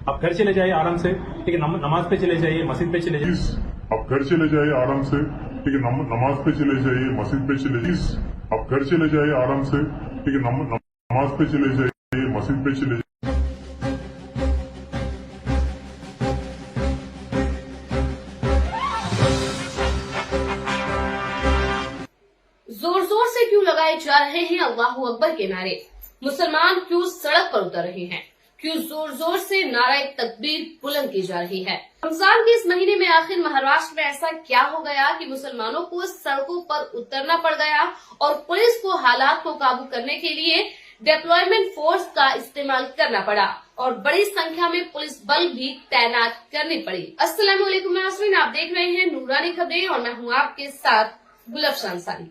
आप घर चले जाइए आराम से, ठीक है। नमाज पे चले जाइए, मस्जिद पे चले जाइए। आप घर चले जाइए आराम से, ठीक है। नमाज पे चले जाइए, मस्जिद पे चले जाइए। आप घर चले जाइए आराम से, ठीक है। नमाज पे चले जाइए, मस्जिद पे चले जाइए। जोर जोर से क्यों लगाए जा रहे हैं अल्लाह अकबर के नारे? मुसलमान क्यों सड़क पर उतर रहे हैं? क्यों जोर जोर से नारा तकबीर बुलंद की जा रही है? रमजान के इस महीने में आखिर महाराष्ट्र में ऐसा क्या हो गया कि मुसलमानों को सड़कों पर उतरना पड़ गया और पुलिस को हालात को काबू करने के लिए डिप्लॉयमेंट फोर्स का इस्तेमाल करना पड़ा और बड़ी संख्या में पुलिस बल भी तैनात करनी पड़ी। अस्सलाम वालेकुम नाज़रीन, आप देख रहे हैं नूरानी खबरें और मैं हूँ आपके साथ गुलफशान अंसारी।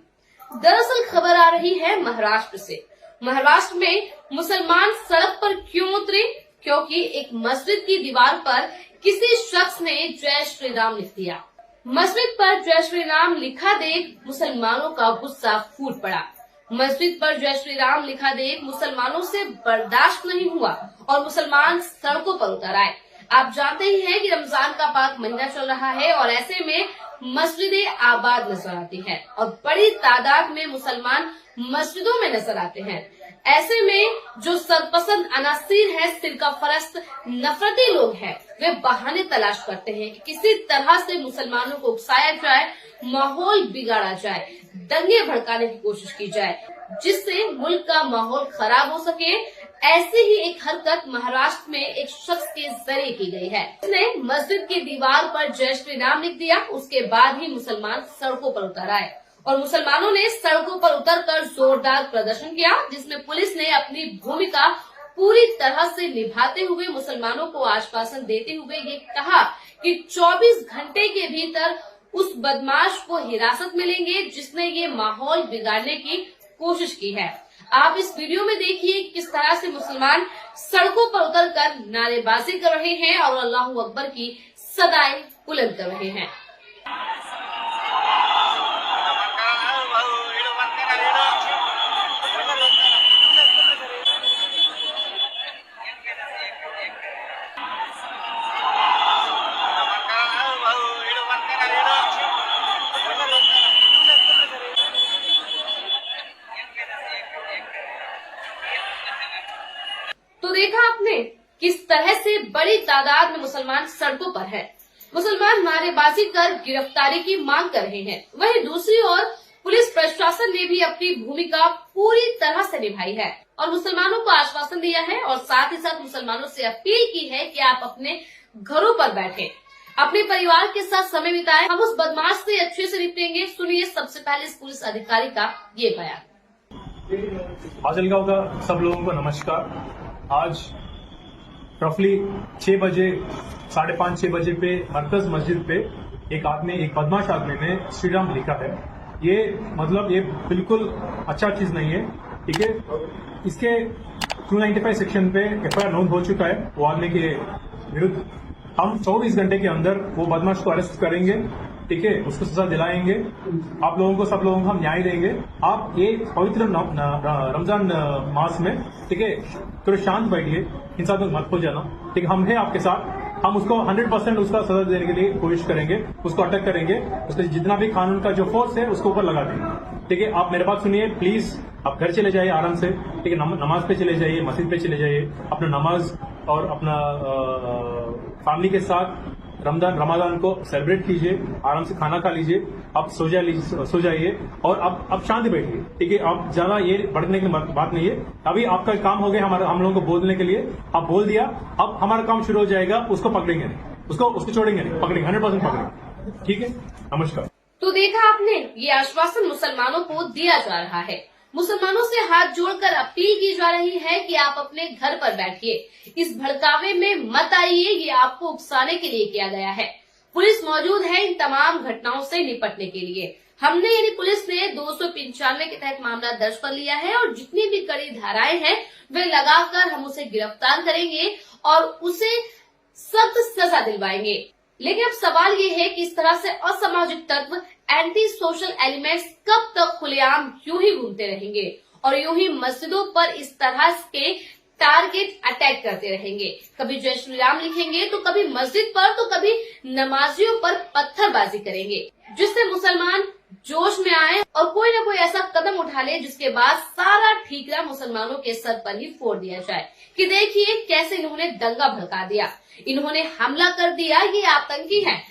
दरअसल खबर आ रही है महाराष्ट्र से। महाराष्ट्र में मुसलमान सड़क पर क्यों उतरे? क्योंकि एक मस्जिद की दीवार पर किसी शख्स ने जय श्री राम लिख दिया। मस्जिद पर जय श्री राम लिखा देख मुसलमानों का गुस्सा फूट पड़ा। मस्जिद पर जय श्री राम लिखा देख मुसलमानों से बर्दाश्त नहीं हुआ और मुसलमान सड़कों पर उतर आए। आप जानते ही हैं कि रमजान का पाक महीना चल रहा है और ऐसे में मस्जिदें आबाद नजर आती हैं और बड़ी तादाद में मुसलमान मस्जिदों में नजर आते हैं। ऐसे में जो सरपसंद अनासीर है, सिरका फरस्त नफरती लोग हैं, वे बहाने तलाश करते हैं कि किसी तरह से मुसलमानों को उकसाया जाए, माहौल बिगाड़ा जाए, दंगे भड़काने की कोशिश की जाए, जिससे मुल्क का माहौल खराब हो सके। ऐसी ही एक हरकत महाराष्ट्र में एक शख्स के जरिए की गई है। उसने मस्जिद की दीवार पर जय श्री राम लिख दिया। उसके बाद ही मुसलमान सड़कों पर उतर आए और मुसलमानों ने सड़कों पर उतरकर जोरदार प्रदर्शन किया, जिसमें पुलिस ने अपनी भूमिका पूरी तरह से निभाते हुए मुसलमानों को आश्वासन देते हुए ये कहा कि 24 घंटे के भीतर उस बदमाश को हिरासत में लेंगे जिसने ये माहौल बिगाड़ने की कोशिश की है। आप इस वीडियो में देखिए किस तरह से मुसलमान सड़कों पर उतरकर नारेबाजी कर रहे हैं और अल्लाह अकबर की सदाएं बुलंद कर रहे हैं। तो देखा आपने किस तरह से बड़ी तादाद में मुसलमान सड़कों पर हैं। मुसलमान नारेबाजी कर गिरफ्तारी की मांग कर रहे हैं। वहीं दूसरी ओर पुलिस प्रशासन ने भी अपनी भूमिका पूरी तरह से निभाई है और मुसलमानों को आश्वासन दिया है और साथ ही साथ मुसलमानों से अपील की है कि आप अपने घरों पर बैठें, अपने परिवार के साथ समय बिताएं। हम उस बदमाश से अच्छे से निपटेंगे। सुनिए सबसे पहले इस पुलिस अधिकारी का ये बयान। आजलगांव का सब लोगों को नमस्कार। आज रफली 6 बजे, 5:30-6 बजे पे मरकज मस्जिद पे एक बदमाश आदमी ने श्री राम लिखा है। ये मतलब ये बिल्कुल अच्छा चीज नहीं है, ठीक है। इसके 295 सेक्शन पे एफआईआर नोट हो चुका है वो आदमी के विरुद्ध। हम 24 घंटे के अंदर वो बदमाश को अरेस्ट करेंगे, ठीक है, उसको सजा दिलाएंगे। आप लोगों को, सब लोगों को हम न्याय देंगे। आप ये पवित्र रमजान मास में, ठीक है, थोड़े शांत बैठिए, हिंसा में मत हो जाना, ठीक है। हम हैं आपके साथ। हम उसको 100% उसका सजा देने के लिए कोशिश करेंगे, उसको अटक करेंगे, उसके जितना भी कानून का जो फोर्स है उसको ऊपर लगा देंगे, ठीक है। आप मेरे बात सुनिए प्लीज। आप घर चले जाइए आराम से, ठीक है। नमाज पे चले जाइए, मस्जिद पे चले जाइए, अपना नमाज और अपना फैमिली के साथ रमजान को सेलिब्रेट कीजिए, आराम से खाना खा लीजिए, आप सो जाइए और अब शांति बैठिए, ठीक है। आप ज्यादा ये बढ़ने की बात नहीं है। अभी आपका काम हो गया हम लोगों को बोलने के लिए, आप बोल दिया। अब हमारा काम शुरू हो जाएगा, उसको पकड़ेंगे नहीं, उसको छोड़ेंगे नहीं, पकड़ेंगे, 100% पकड़ेंगे, ठीक है। नमस्कार। तो देखा आपने, ये आश्वासन मुसलमानों को दिया जा रहा है। मुसलमानों से हाथ जोड़कर अपील की जा रही है कि आप अपने घर पर बैठिए, इस भड़कावे में मत आइए। ये आपको उकसाने के लिए किया गया है। पुलिस मौजूद है इन तमाम घटनाओं से निपटने के लिए। हमने यानी पुलिस ने 295 के तहत मामला दर्ज कर लिया है और जितनी भी कड़ी धाराएं हैं वे लगाकर हम उसे गिरफ्तार करेंगे और उसे सख्त सजा दिलवाएंगे। लेकिन अब सवाल ये है कि इस तरह से असामाजिक तत्व, एंटी सोशल एलिमेंट्स कब तक खुलेआम यूं ही घूमते रहेंगे और यूं ही मस्जिदों पर इस तरह के टारगेट अटैक करते रहेंगे। कभी जय श्री राम लिखेंगे तो कभी मस्जिद पर तो कभी नमाजियों पर पत्थरबाजी करेंगे, जिससे मुसलमान जोश में आए और कोई न कोई ऐसा कदम उठा ले जिसके बाद सारा ठीकरा मुसलमानों के सर पर ही फोड़ दिया जाए कि देखिए कैसे इन्होंने दंगा भड़का दिया, इन्होंने हमला कर दिया, ये आतंकी है।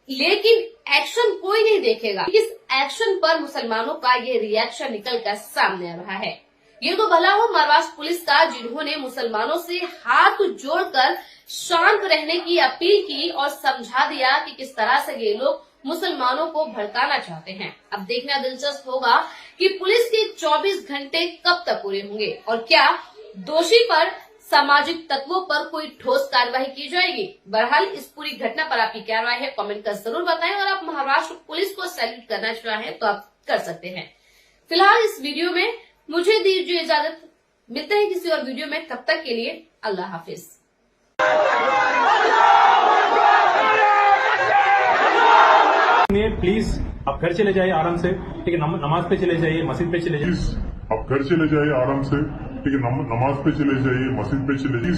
लेकिन एक्शन कोई नहीं देखेगा। इस एक्शन पर मुसलमानों का ये रिएक्शन निकल कर सामने आ रहा है। ये तो भला हो महाराष्ट्र पुलिस का, जिन्होंने मुसलमानों से हाथ जोड़कर शांत रहने की अपील की और समझा दिया कि किस तरह से ये लोग मुसलमानों को भड़काना चाहते हैं। अब देखना दिलचस्प होगा कि पुलिस के 24 घंटे कब तक पूरे होंगे और क्या दोषी पर, सामाजिक तत्वों पर कोई ठोस कार्रवाई की जाएगी। बहरहाल इस पूरी घटना पर आपकी क्या राय है, कमेंट कर जरूर बताएं और आप महाराष्ट्र पुलिस को सैल्यूट करना चाहें तो आप कर सकते हैं। फिलहाल इस वीडियो में मुझे दीजिए इजाजत, मिलते हैं किसी और वीडियो में, तब तक के लिए अल्लाह हाफिज। प्लीज आप घर चले जाइए आराम से, ठीक है। नमाज पे चले जाइए, मस्जिद पे चले जाइए। प्लीज आप घर चले जाइए आराम से, ठीक है। नमाज पे चले जाइए, मस्जिद पे चले जाइए।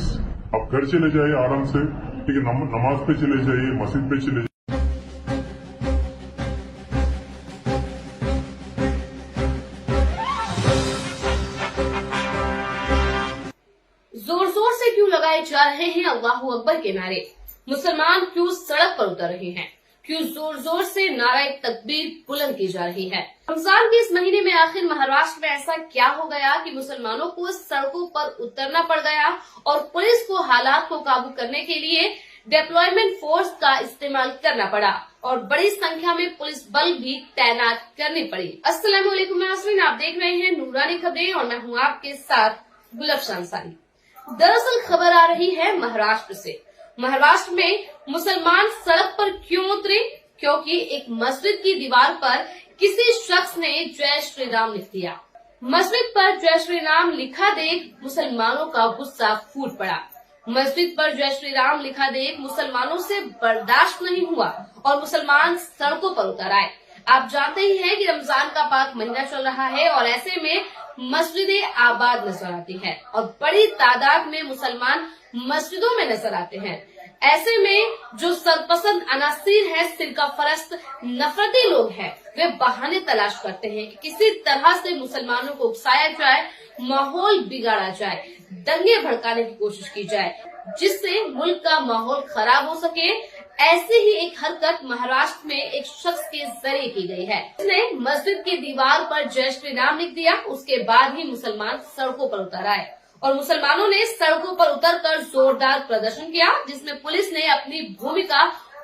आप घर चले जाइए आराम से, ठीक है। नमाज पे चले जाइए, मस्जिद पे चले जाइए। जोर जोर से क्यों लगाए जा रहे हैं अल्लाहू अकबर के नारे? मुसलमान क्यों सड़क पर उतर रहे हैं? क्यों जोर जोर से नारे तकबीर बुलंद की जा रही है? रमजान के इस महीने में आखिर महाराष्ट्र में ऐसा क्या हो गया कि मुसलमानों को सड़कों पर उतरना पड़ गया और पुलिस को हालात को काबू करने के लिए डिप्लॉयमेंट फोर्स का इस्तेमाल करना पड़ा और बड़ी संख्या में पुलिस बल भी तैनात करनी पड़ी। अस्सलाम वालेकुम नाज़रीन, आप देख रहे हैं नूरानी खबरें और मैं हूँ आपके साथ गुलफशान अंसारी। दरअसल खबर आ रही है महाराष्ट्र से। महाराष्ट्र में मुसलमान सड़क पर क्यों उतरे? क्योंकि एक मस्जिद की दीवार पर किसी शख्स ने जय श्री राम लिख दिया। मस्जिद पर जय श्री राम लिखा देख मुसलमानों का गुस्सा फूट पड़ा। मस्जिद पर जय श्री राम लिखा देख मुसलमानों से बर्दाश्त नहीं हुआ और मुसलमान सड़कों पर उतर आए। आप जानते ही हैं कि रमजान का पाक महीना चल रहा है और ऐसे में मस्जिदें आबाद नजर आती हैं और बड़ी तादाद में मुसलमान मस्जिदों में नजर आते हैं। ऐसे में जो सरपसंद अनासीर है, सिरका फरस्त नफरती लोग हैं, वे बहाने तलाश करते हैं कि किसी तरह से मुसलमानों को उकसाया जाए, माहौल बिगाड़ा जाए, दंगे भड़काने की कोशिश की जाए, जिससे मुल्क का माहौल खराब हो सके। ऐसी ही एक हरकत महाराष्ट्र में एक शख्स के जरिए की गई है। उसने मस्जिद की दीवार पर जय श्री राम लिख दिया। उसके बाद ही मुसलमान सड़कों पर उतर आए और मुसलमानों ने सड़कों पर उतरकर जोरदार प्रदर्शन किया, जिसमें पुलिस ने अपनी भूमिका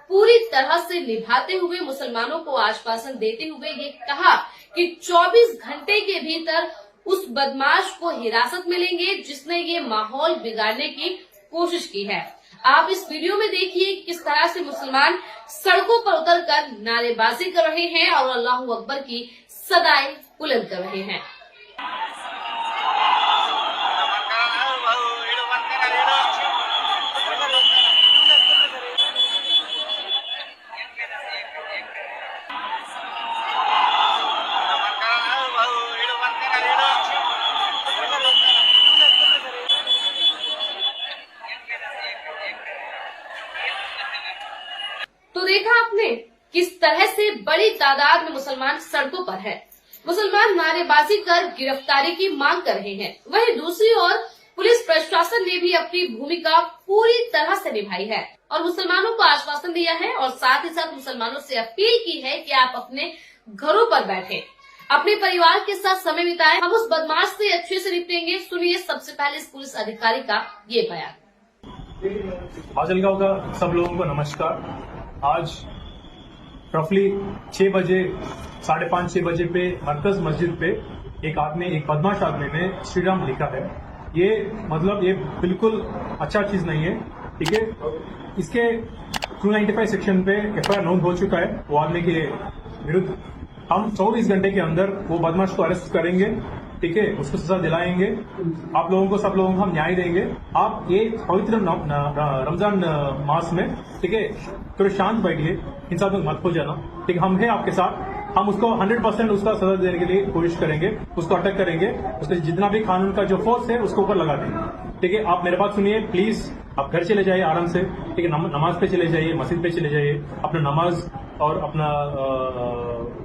पूरी तरह से निभाते हुए मुसलमानों को आश्वासन देते हुए ये कहा कि 24 घंटे के भीतर उस बदमाश को हिरासत में लेंगे जिसने ये माहौल बिगाड़ने की कोशिश की है। आप इस वीडियो में देखिए किस तरह से मुसलमान सड़कों पर उतरकर नारेबाजी कर रहे हैं और अल्लाहू अकबर की सदाएं बुलंद कर रहे हैं। तो देखा आपने किस तरह से बड़ी तादाद में मुसलमान सड़कों पर हैं। मुसलमान नारेबाजी कर गिरफ्तारी की मांग कर रहे हैं। वहीं दूसरी ओर पुलिस प्रशासन ने भी अपनी भूमिका पूरी तरह से निभाई है और मुसलमानों को आश्वासन दिया है और साथ ही साथ मुसलमानों से अपील की है कि आप अपने घरों पर बैठे, अपने परिवार के साथ समय बिताएं। हम उस बदमाश से अच्छे से निपटेंगे। सुनिए सबसे पहले इस पुलिस अधिकारी का ये बयान। माजलगांव का सब लोगों को नमस्कार। आज रफली 6 बजे 5:30-6 बजे पे मरकज मस्जिद पे एक बदमाश आदमी ने श्री राम लिखा है। ये मतलब ये बिल्कुल अच्छा चीज नहीं है, ठीक है। इसके 295 सेक्शन पे एफआईआर नोंद हो चुका है वो आदमी के विरुद्ध। हम 24 घंटे के अंदर वो बदमाश को अरेस्ट करेंगे, ठीक है, उसको सजा दिलाएंगे। आप लोगों को, सब लोगों को हम न्याय देंगे। आप ये पवित्र रमजान मास में, ठीक है, थोड़े शांत बैठिए, हिंसा में मत हो जाना, ठीक है। हम हैं आपके साथ। हम उसको 100% उसका सजा देने के लिए कोशिश करेंगे, उसको अटक करेंगे, उसके जितना भी कानून का जो फोर्स है उसको ऊपर लगा देंगे। ठीक है, आप मेरे बात सुनिए प्लीज। आप घर चले जाइए आराम से, ठीक है, नमाज पे चले जाइए, मस्जिद पे चले जाइए, अपना नमाज और अपना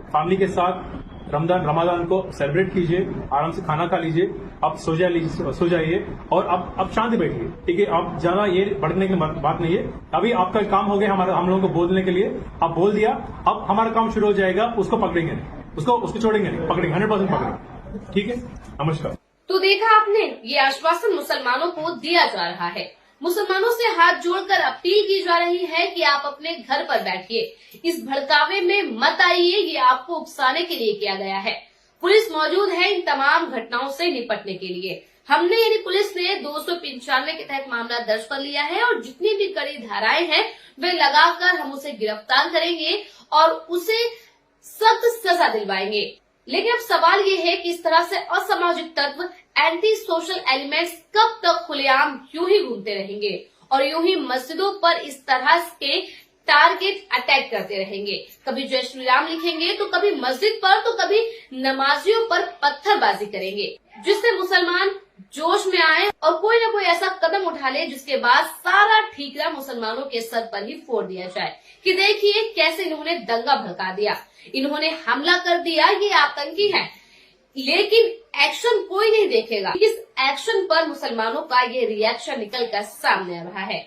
फैमिली के साथ रमजान को सेलिब्रेट कीजिए, आराम से खाना खा लीजिए, आप सो जाइए और अब शांति बैठिए, ठीक है। आप ज्यादा ये भड़कने की बात नहीं है। अभी आपका काम हो गया हम लोगों को बोलने के लिए, आप बोल दिया, अब हमारा काम शुरू हो जाएगा। उसको पकड़ेंगे नहीं, उसको छोड़ेंगे नहीं, पकड़ेंगे 100% पकड़ेंगे, ठीक है। नमस्कार। तो देखा आपने, ये आश्वासन मुसलमानों को दिया जा रहा है। मुसलमानों से हाथ जोड़कर अपील की जा रही है कि आप अपने घर पर बैठिए, इस भड़कावे में मत आइए, ये आपको उकसाने के लिए किया गया है। पुलिस मौजूद है इन तमाम घटनाओं से निपटने के लिए। हमने यानी पुलिस ने 295 के तहत मामला दर्ज कर लिया है और जितनी भी कड़ी धाराएं हैं वे लगाकर हम उसे गिरफ्तार करेंगे और उसे सख्त सजा दिलवाएंगे। लेकिन अब सवाल ये है कि इस तरह से असामाजिक तत्व, एंटी सोशल एलिमेंट्स कब तक खुलेआम यूं ही घूमते रहेंगे और यूं ही मस्जिदों पर इस तरह के टारगेट अटैक करते रहेंगे। कभी जय श्री राम लिखेंगे तो कभी मस्जिद पर, तो कभी नमाजियों पर पत्थरबाजी करेंगे, जिससे मुसलमान जोश में आए और कोई न कोई ऐसा कदम उठा ले जिसके बाद सारा ठीकरा मुसलमानों के सर पर ही फोड़ दिया जाए कि देखिए कैसे इन्होंने दंगा भड़का दिया, इन्होंने हमला कर दिया, ये आतंकी है। लेकिन एक्शन कोई नहीं देखेगा। इस एक्शन पर मुसलमानों का ये रिएक्शन निकल कर सामने आ रहा है।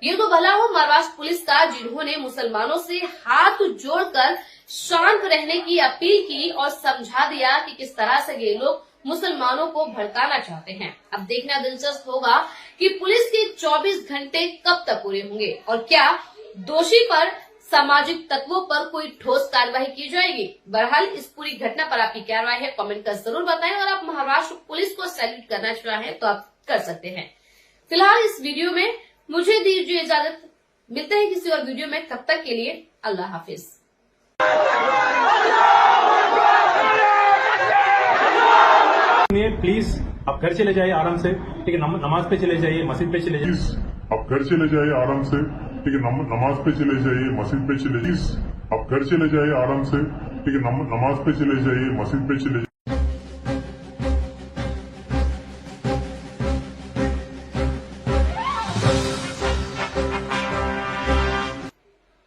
ये तो भला हो महाराष्ट्र पुलिस का, जिन्होंने मुसलमानों से हाथ जोड़कर शांत रहने की अपील की और समझा दिया कि किस तरह से ये लोग मुसलमानों को भड़काना चाहते हैं। अब देखना दिलचस्प होगा कि पुलिस के 24 घंटे कब तक पूरे होंगे और क्या दोषी पर, सामाजिक तत्वों पर कोई ठोस कार्रवाई की जाएगी। बहरहाल इस पूरी घटना पर आपकी क्या राय है, कमेंट कर जरूर बताएं और आप महाराष्ट्र पुलिस को सैल्यूट करना चाहें तो आप कर सकते हैं। फिलहाल इस वीडियो में मुझे दीजिए इजाजत, मिलते हैं किसी और वीडियो में, तब तक के लिए अल्लाह हाफिज। प्लीज आप घर चले जाइए आराम से, ठीक है, नमाज पे चले जाइए, मस्जिद पे चले जाइए। आप घर चले जाइए आराम से, ठीक है, नमाज पे चले जाइए, मस्जिद पे चले जाइए। आप घर चले जाइए आराम से, ठीक है, नमाज पे चले जाइए, मस्जिद पे चले जाइए।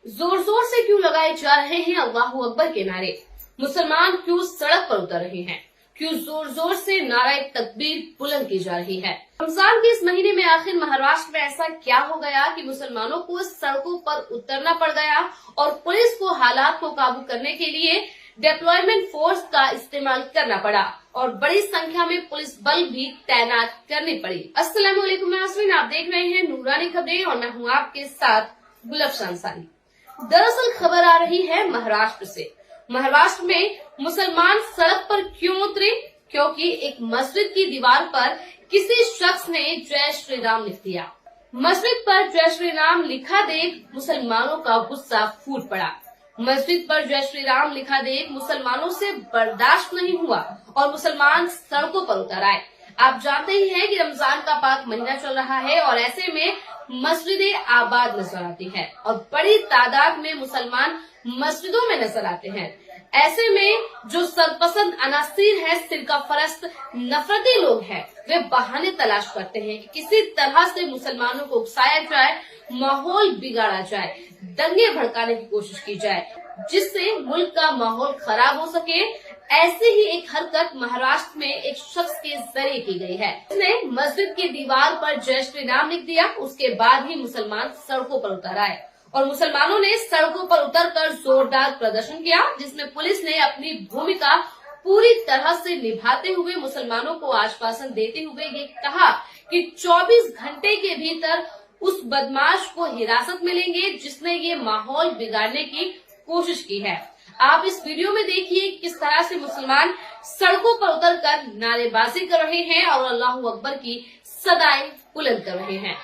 जोर जोर से क्यों लगाए जा रहे हैं अल्लाह अकबर के नारे? मुसलमान क्यों सड़क पर उतर रहे हैं? क्यों जोर जोर से नाराए तकबीर बुलंद की जा रही है? रमजान के इस महीने में आखिर महाराष्ट्र में ऐसा क्या हो गया कि मुसलमानों को सड़कों पर उतरना पड़ गया और पुलिस को हालात को काबू करने के लिए डिप्लॉयमेंट फोर्स का इस्तेमाल करना पड़ा और बड़ी संख्या में पुलिस बल भी तैनात करनी पड़ी। अस्सलाम वालेकुम नाज़रीन, आप देख रहे हैं नूरानी खबरें और मैं हूँ आपके साथ गुलफशान अंसारी। दरअसल खबर आ रही है महाराष्ट्र से। महाराष्ट्र में मुसलमान सड़क पर क्यों उतरे? क्योंकि एक मस्जिद की दीवार पर किसी शख्स ने जय श्री राम लिख दिया। मस्जिद पर जय श्री राम लिखा देख मुसलमानों का गुस्सा फूट पड़ा। मस्जिद पर जय श्री राम लिखा देख मुसलमानों से बर्दाश्त नहीं हुआ और मुसलमान सड़कों पर उतर आए। आप जानते ही हैं कि रमजान का पाक महीना चल रहा है और ऐसे में मस्जिदें आबाद नजर आती है और बड़ी तादाद में मुसलमान मस्जिदों में नजर आते हैं। ऐसे में जो सरपसंद अनासीर है, सिरका फरस्त नफरती लोग हैं, वे बहाने तलाश करते हैं कि किसी तरह से मुसलमानों को उकसाया जाए, माहौल बिगाड़ा जाए, दंगे भड़काने की कोशिश की जाए, जिससे मुल्क का माहौल खराब हो सके। ऐसे ही एक हरकत महाराष्ट्र में एक शख्स के जरिए की गई है। उसने मस्जिद की दीवार पर जय श्री राम लिख दिया। उसके बाद ही मुसलमान सड़कों पर उतर आए और मुसलमानों ने सड़कों पर उतरकर जोरदार प्रदर्शन किया, जिसमें पुलिस ने अपनी भूमिका पूरी तरह से निभाते हुए मुसलमानों को आश्वासन देते हुए ये कहा कि 24 घंटे के भीतर उस बदमाश को हिरासत में लेंगे जिसने ये माहौल बिगाड़ने की कोशिश की है। आप इस वीडियो में देखिए किस तरह से मुसलमान सड़कों पर उतरकर नारेबाजी कर रहे हैं और अल्लाह अकबर की सदाएं बुलंद कर रहे हैं।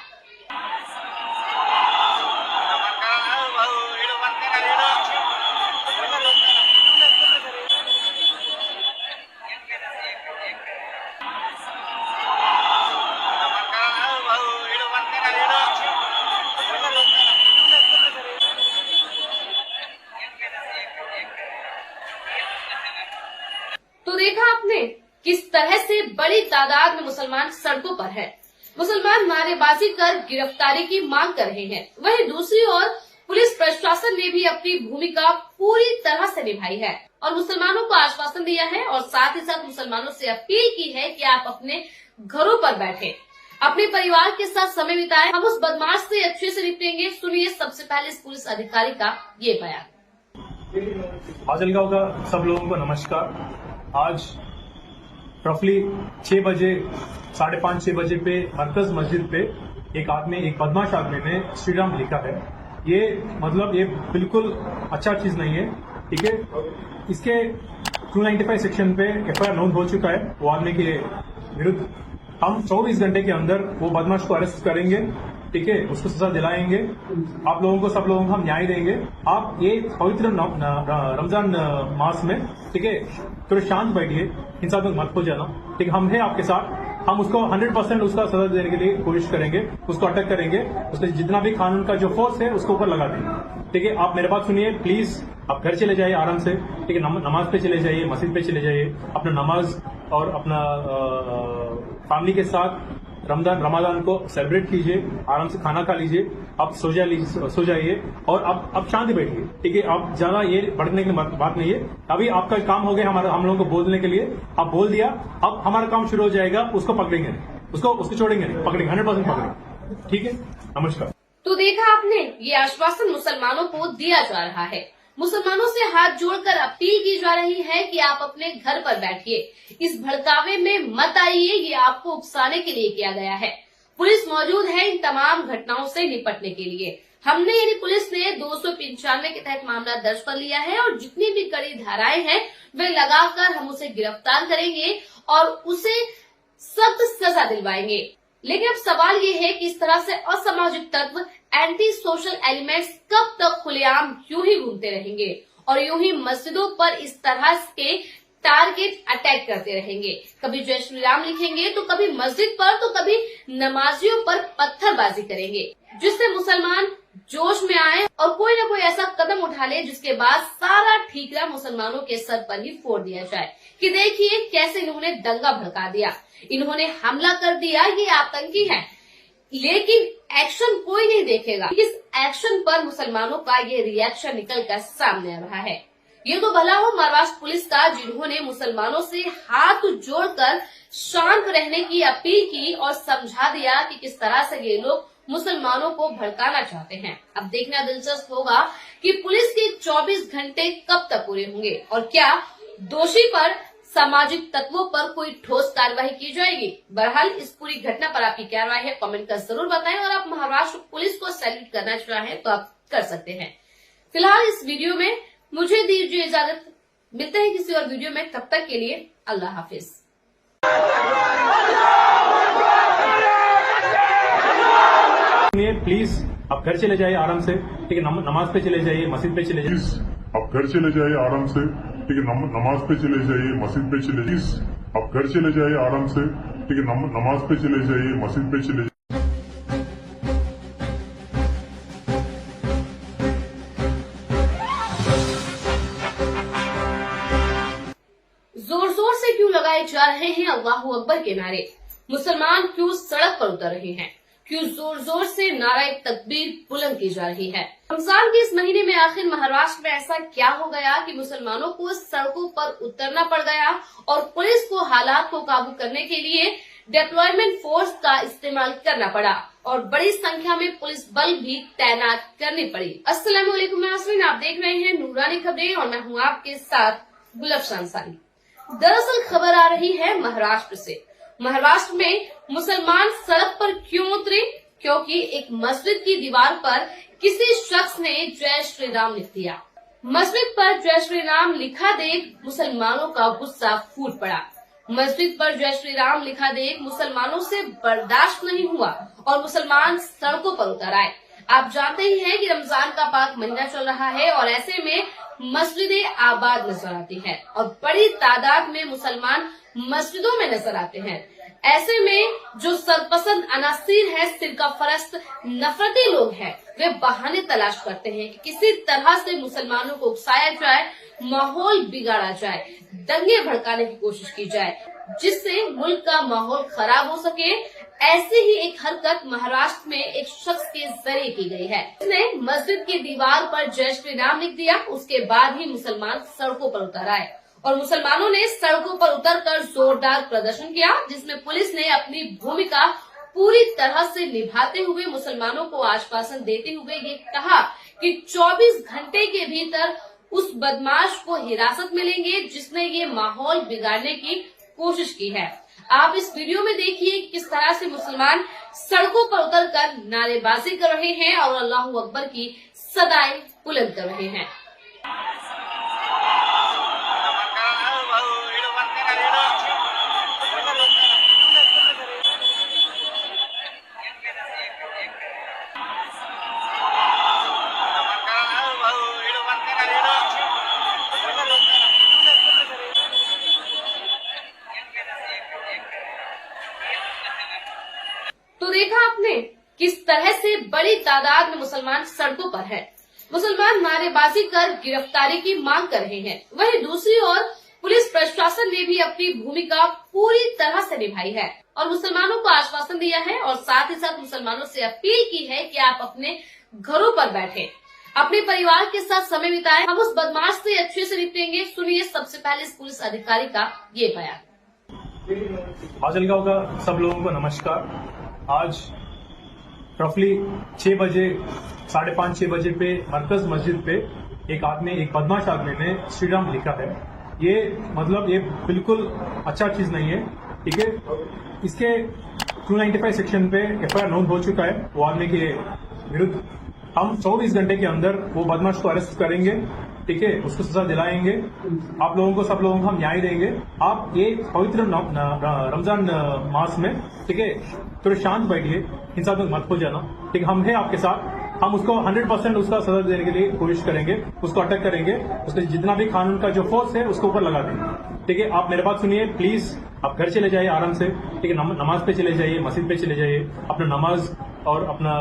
तो देखा आपने किस तरह से बड़ी तादाद में मुसलमान सड़कों पर है। मुसलमान नारेबाजी कर गिरफ्तारी की मांग कर रहे हैं। वहीं दूसरी ओर पुलिस प्रशासन ने भी अपनी भूमिका पूरी तरह से निभाई है और मुसलमानों को आश्वासन दिया है और साथ ही साथ मुसलमानों से अपील की है कि आप अपने घरों पर बैठें, अपने परिवार के साथ समय बिताएं। हम उस बदमाश से अच्छे से निपटेंगे। सुनिए सबसे पहले इस पुलिस अधिकारी का ये बयान। माजलगांव का सब लोगों को नमस्कार। आज रफली 6 बजे 5:30-6 बजे पे मरकज मस्जिद पे एक बदमाश आदमी ने श्री राम लिखा है। ये मतलब ये बिल्कुल अच्छा चीज नहीं है, ठीक है। इसके 295 सेक्शन पे एफआईआर नोट हो चुका है। वो आदमी के विरुद्ध हम 24 घंटे के अंदर वो बदमाश को अरेस्ट करेंगे, ठीक है, उसको सजा दिलाएंगे। आप लोगों को, सब लोगों को हम न्याय देंगे। आप ये पवित्र रमजान मास में, ठीक है, थोड़े शांत बैठिए, हिंसात्मक मत हो जाना, ठीक है। हम हैं आपके साथ। हम उसको 100% उसका सजा देने के लिए कोशिश करेंगे, उसको अटक करेंगे, उसके जितना भी कानून का जो फोर्स है उसको ऊपर लगा देंगे, ठीक है। आप मेरे बात सुनिए प्लीज। आप घर चले जाइए आराम से, ठीक है। नमाज पे चले जाइए, मस्जिद पे चले जाइए, अपना नमाज और अपना फैमिली के साथ रमजान को सेलिब्रेट कीजिए, आराम से खाना खा लीजिए, आप सो जाइए और अब शांति बैठिए, ठीक है। आप ज्यादा ये बढ़ने की बात नहीं है। अभी आपका काम हो गया हम लोगों को बोलने के लिए, आप बोल दिया। अब हमारा काम शुरू हो जाएगा, उसको पकड़ेंगे नहीं, उसको छोड़ेंगे नहीं, पकड़ेंगे, 100% पकड़ेंगे, ठीक है। नमस्कार। तो देखा आपने, ये आश्वासन मुसलमानों को दिया जा रहा है। मुसलमानों से हाथ जोड़कर अपील की जा रही है कि आप अपने घर पर बैठिए, इस भड़कावे में मत आइए। ये आपको उकसाने के लिए किया गया है। पुलिस मौजूद है इन तमाम घटनाओं से निपटने के लिए। हमने यानी पुलिस ने 295 के तहत मामला दर्ज कर लिया है और जितनी भी कड़ी धाराएं हैं वे लगाकर हम उसे गिरफ्तार करेंगे और उसे सख्त सजा दिलवाएंगे। लेकिन अब सवाल ये है कि इस तरह से असामाजिक तत्व, एंटी सोशल एलिमेंट्स कब तक खुलेआम यूं ही घूमते रहेंगे और यूं ही मस्जिदों पर इस तरह के टारगेट अटैक करते रहेंगे। कभी जय श्री राम लिखेंगे तो कभी मस्जिद पर, तो कभी नमाजियों पर पत्थरबाजी करेंगे, जिससे मुसलमान जोश में आए और कोई न कोई ऐसा कदम उठा ले जिसके बाद सारा ठीकरा मुसलमानों के सर पर ही फोड़ दिया जाए कि देखिए कैसे इन्होंने दंगा भड़का दिया, इन्होंने हमला कर दिया, ये आतंकी है। लेकिन एक्शन कोई नहीं देखेगा। इस एक्शन पर मुसलमानों का ये रिएक्शन निकल कर सामने आ रहा है। ये तो भला हो महाराष्ट्र पुलिस का, जिन्होंने मुसलमानों से हाथ जोड़कर शांत रहने की अपील की और समझा दिया कि किस तरह से ये लोग मुसलमानों को भड़काना चाहते हैं। अब देखना दिलचस्प होगा कि पुलिस के 24 घंटे कब तक पूरे होंगे और क्या दोषी पर, सामाजिक तत्वों पर कोई ठोस कार्रवाई की जाएगी। बहरहाल इस पूरी घटना पर आपकी क्या राय है, कमेंट कर जरूर बताएं और आप महाराष्ट्र पुलिस को सैल्यूट करना चाहें तो आप कर सकते हैं। फिलहाल इस वीडियो में मुझे दीजिए इजाजत, मिलते हैं किसी और वीडियो में, तब तक के लिए अल्लाह हाफिज। प्लीज आप घर चले जाइए आराम से, ठीक है। नमाज पे चले जाइए, मस्जिद पे चले जाइए। आप घर चले जाइए आराम से, ठीक है। नमाज पे चले जाइए, मस्जिद पे चले जाइए। आप घर चले जाइए आराम से, ठीक है। नमाज पे चले जाइए, मस्जिद पे चले जाइए। जोर जोर से क्यों लगाए जा रहे हैं अल्लाहू अकबर के नारे? मुसलमान क्यों सड़क पर उतर रहे हैं? क्यों जोर जोर से नारे तकबीर बुलंद की जा रही है? रमजान के इस महीने में आखिर महाराष्ट्र में ऐसा क्या हो गया कि मुसलमानों को सड़कों पर उतरना पड़ गया और पुलिस को हालात को काबू करने के लिए डिप्लॉयमेंट फोर्स का इस्तेमाल करना पड़ा और बड़ी संख्या में पुलिस बल भी तैनात करनी पड़ी। अस्सलाम वालेकुम नाज़रीन, आप देख रहे हैं नूरानी खबरें और मैं हूँ आपके साथ गुलफशान अंसारी। दरअसल खबर आ रही है महाराष्ट्र से। महाराष्ट्र में मुसलमान सड़क पर क्यों उतरे? क्योंकि एक मस्जिद की दीवार पर किसी शख्स ने जय श्री राम लिख दिया। मस्जिद पर जय श्री राम लिखा देख मुसलमानों का गुस्सा फूट पड़ा। मस्जिद पर जय श्री राम लिखा देख मुसलमानों से बर्दाश्त नहीं हुआ और मुसलमान सड़कों पर उतर आए। आप जानते ही हैं कि रमजान का पाक महीना चल रहा है और ऐसे में मस्जिदें आबाद नजर आती हैं और बड़ी तादाद में मुसलमान मस्जिदों में नजर आते हैं। ऐसे में जो सरपसंद अनासीर है, सिरका फरस्त नफरती लोग हैं, वे बहाने तलाश करते हैं कि किसी तरह से मुसलमानों को उकसाया जाए, माहौल बिगाड़ा जाए, दंगे भड़काने की कोशिश की जाए, जिससे मुल्क का माहौल खराब हो सके। ऐसे ही एक हरकत महाराष्ट्र में एक शख्स के जरिए की गई है। उसने मस्जिद की दीवार पर जय श्री राम लिख दिया। उसके बाद ही मुसलमान सड़कों पर उतर आए और मुसलमानों ने सड़कों पर उतरकर जोरदार प्रदर्शन किया, जिसमें पुलिस ने अपनी भूमिका पूरी तरह से निभाते हुए मुसलमानों को आश्वासन देते हुए ये कहा कि 24 घंटे के भीतर उस बदमाश को हिरासत में लेंगे जिसने ये माहौल बिगाड़ने की कोशिश की है। आप इस वीडियो में देखिए किस तरह से मुसलमान सड़कों पर उतरकर नारेबाजी कर रहे हैं और अल्लाह अकबर की सदाएं बुलंद कर रहे हैं। तो देखा आपने किस तरह से बड़ी तादाद में मुसलमान सड़कों पर हैं। मुसलमान नारेबाजी कर गिरफ्तारी की मांग कर रहे हैं। वहीं दूसरी ओर पुलिस प्रशासन ने भी अपनी भूमिका पूरी तरह से निभाई है और मुसलमानों को आश्वासन दिया है और साथ ही साथ मुसलमानों से अपील की है कि आप अपने घरों पर बैठे, अपने परिवार के साथ समय बिताएं। हम उस बदमाश से अच्छे से निपटेंगे। सुनिए सबसे पहले इस पुलिस अधिकारी का ये बयान। माजलगांव का सब लोगों को नमस्कार। आज रफली 6 बजे 5:30-6 बजे पे मरकज मस्जिद पे एक बदमाश आदमी ने श्री राम लिखा है। ये मतलब ये बिल्कुल अच्छा चीज नहीं है, ठीक है। इसके 295 सेक्शन पे एफआईआर नोट हो चुका है वो आदमी के विरुद्ध। हम 24 घंटे के अंदर वो बदमाश को अरेस्ट करेंगे, ठीक है, उसको सजा दिलाएंगे। आप लोगों को सब लोगों को हम न्याय देंगे। आप ये पवित्र रमजान मास में, ठीक है, थोड़े शांत बैठिए, हिंसा में मत हो जाना, ठीक है। हम हैं आपके साथ। हम उसको 100% उसका सजा देने के लिए कोशिश करेंगे, उसको अटक करेंगे, उसके जितना भी कानून का जो फोर्स है उसको ऊपर लगा देंगे, ठीक है। आप मेरे बात सुनिए प्लीज। आप घर चले जाइए आराम से, ठीक है। नमाज पे चले जाइए, मस्जिद पे चले जाइए, अपना नमाज और अपना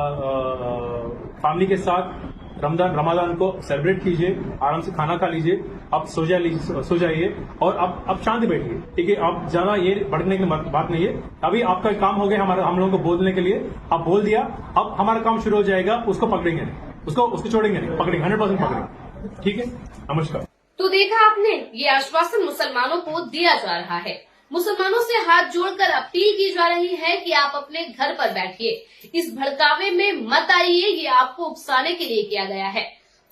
फैमिली के साथ रमजान को सेलिब्रेट कीजिए, आराम से खाना खा लीजिए, आप सो जाइए और अब शांति बैठिए, ठीक है। आप ज्यादा ये भड़कने की बात नहीं है। अभी आपका काम हो गया हम लोगों को बोलने के लिए, आप बोल दिया। अब हमारा काम शुरू हो जाएगा, उसको पकड़ेंगे नहीं, उसको छोड़ेंगे नहीं, पकड़ेंगे 100% पकड़ेंगे, ठीक है। नमस्कार। तो देखा आपने, ये आश्वासन मुसलमानों को दिया जा रहा है। मुसलमानों से हाथ जोड़कर अपील की जा रही है कि आप अपने घर पर बैठिए, इस भड़कावे में मत आइए। ये आपको उकसाने के लिए किया गया है।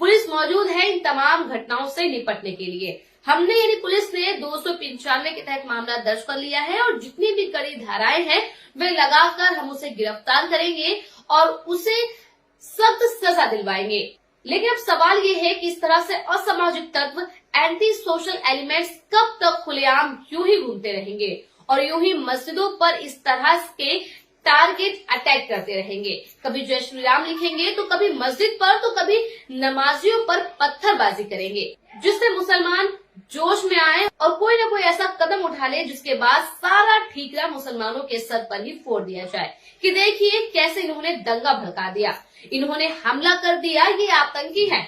पुलिस मौजूद है इन तमाम घटनाओं से निपटने के लिए। हमने यानी पुलिस ने 295 के तहत मामला दर्ज कर लिया है और जितनी भी कड़ी धाराएं हैं वे लगाकर हम उसे गिरफ्तार करेंगे और उसे सख्त सजा दिलवाएंगे। लेकिन अब सवाल ये है कि इस तरह से असामाजिक तत्व, एंटी सोशल एलिमेंट्स कब तक खुलेआम यूं ही घूमते रहेंगे और यूं ही मस्जिदों पर इस तरह के टारगेट अटैक करते रहेंगे। कभी जय श्री राम लिखेंगे तो कभी मस्जिद पर तो कभी नमाजियों पर पत्थरबाजी करेंगे, जिससे मुसलमान जोश में आए और कोई न कोई ऐसा कदम उठा ले जिसके बाद सारा ठीकरा मुसलमानों के सर पर ही फोड़ दिया जाए कि देखिए कैसे इन्होंने दंगा भड़का दिया, इन्होंने हमला कर दिया, ये आतंकी है।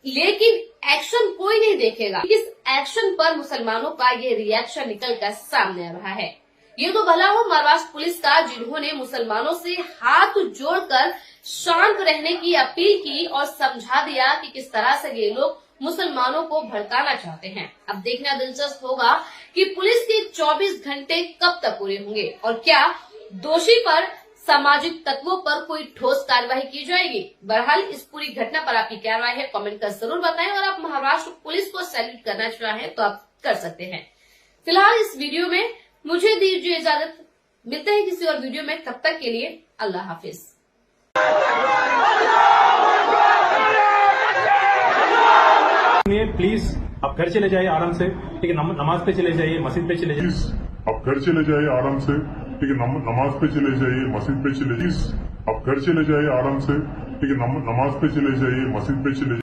लेकिन एक्शन कोई नहीं देखेगा। इस एक्शन पर मुसलमानों का ये रिएक्शन निकल कर सामने आ रहा है। ये तो भला हो महाराष्ट्र पुलिस का, जिन्होंने मुसलमानों से हाथ जोड़कर शांत रहने की अपील की और समझा दिया कि किस तरह से ये लोग मुसलमानों को भड़काना चाहते हैं। अब देखना दिलचस्प होगा कि पुलिस के 24 घंटे कब तक पूरे होंगे और क्या दोषी पर, सामाजिक तत्वों पर कोई ठोस कार्रवाई की जाएगी। बहरहाल इस पूरी घटना पर आपकी क्या राय है कमेंट कर जरूर बताएं और आप महाराष्ट्र पुलिस को सैल्यूट करना चाहें तो आप कर सकते हैं। फिलहाल इस वीडियो में मुझे दीजिए इजाजत, मिलते हैं किसी और वीडियो में, तब तक के लिए अल्लाह हाफिज। प्लीज आप घर चले जाइए आराम से, ठीक है। नमाज पे चले जाइए, मस्जिद पे चले जाइए। आप घर चले जाइए आराम से, ठीक है। नमाज पे चले जाइए, मस्जिद पे चले जाइए। आप घर चले जाइए आराम से, ठीक है। नमाज पे चले जाइए, मस्जिद पे चले जाइए।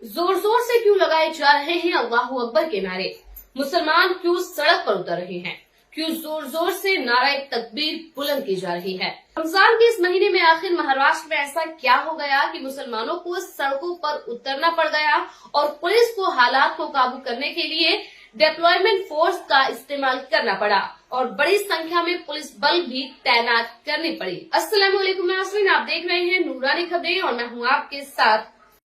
जोर जोर से क्यों लगाए जा रहे हैं अल्लाहू अकबर के नारे? मुसलमान क्यों सड़क पर उतर रहे हैं? क्यों जोर जोर से नारे तकबीर बुलंद की जा रही है। रमजान के इस महीने में आखिर महाराष्ट्र में ऐसा क्या हो गया कि मुसलमानों को सड़कों पर उतरना पड़ गया और पुलिस को हालात को काबू करने के लिए डिप्लॉयमेंट फोर्स का इस्तेमाल करना पड़ा और बड़ी संख्या में पुलिस बल भी तैनात करनी पड़ी। अस्सलाम वालेकुम नाज़रीन, आप देख रहे हैं नूरानी खबरें और मैं हूं आपके साथ